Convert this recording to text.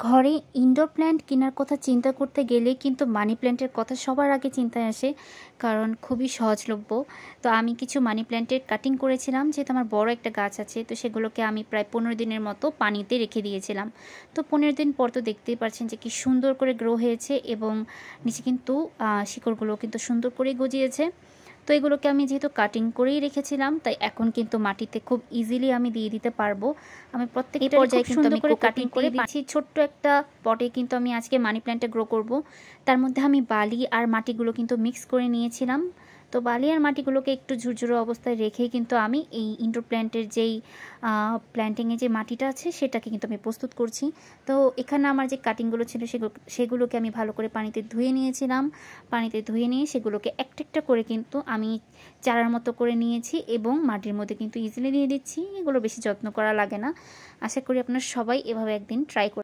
ঘরে indoor plant কেনার কথা চিন্তা করতে গেলে কিন্তু মানি প্ল্যান্টের কথা সবার আগে চিন্তায় আসে, কারণ খুবই সহজলভ্য। তো আমি কিছু মানি প্ল্যান্টের কাটিং করেছিলাম, যেহেতু আমার বড় একটা গাছ আছে, তো সেগুলোকে আমি প্রায় 15 দিনের মতো পানিতে রেখে দিয়েছিলাম। তো 15 দিন পর তো দেখতেই পাচ্ছেন যে কি সুন্দর করে গ্রো হয়েছে, এবং নিচে কিন্তু শিকড়গুলো কিন্তু সুন্দর করে গজিয়েছে। তো এগুলোকে আমি যেহেতু কাটিং করেই রেখেছিলাম, তাই এখন কিন্তু মাটিতে খুব ইজিলি আমি দিয়ে দিতে পারবো। আমি প্রত্যেকটা পর্যায়ে কিন্তু সুন্দর করে কাটিং করে দিচ্ছি। ছোট্ট একটা পটে কিন্তু আমি আজকে মানি প্ল্যান্টটা গ্রো করব। তার মধ্যে আমি বালি আর মাটিগুলো কিন্তু মিক্স করে নিয়েছিলাম। তো বালি আর মাটিগুলোকে একটু ঝুরঝুরো অবস্থায় রেখেই কিন্তু আমি এই ইনডোর প্ল্যান্টের যেই প্ল্যান্টিংয়ে যে মাটিটা আছে সেটাকে কিন্তু আমি প্রস্তুত করছি। তো এখানে আমার যে কাটিংগুলো ছিল সেগুলোকে আমি ভালো করে পানিতে ধুয়ে নিয়েছিলাম। পানিতে ধুয়ে নিয়ে সেগুলোকে একটা একটা করে কিন্তু আমি চারার মতো করে নিয়েছি, এবং মাটির মধ্যে কিন্তু ইজিলি দিয়ে দিচ্ছি। এগুলো বেশি যত্ন করা লাগে না। আশা করি আপনারা সবাই এভাবে একদিন ট্রাই করবেন।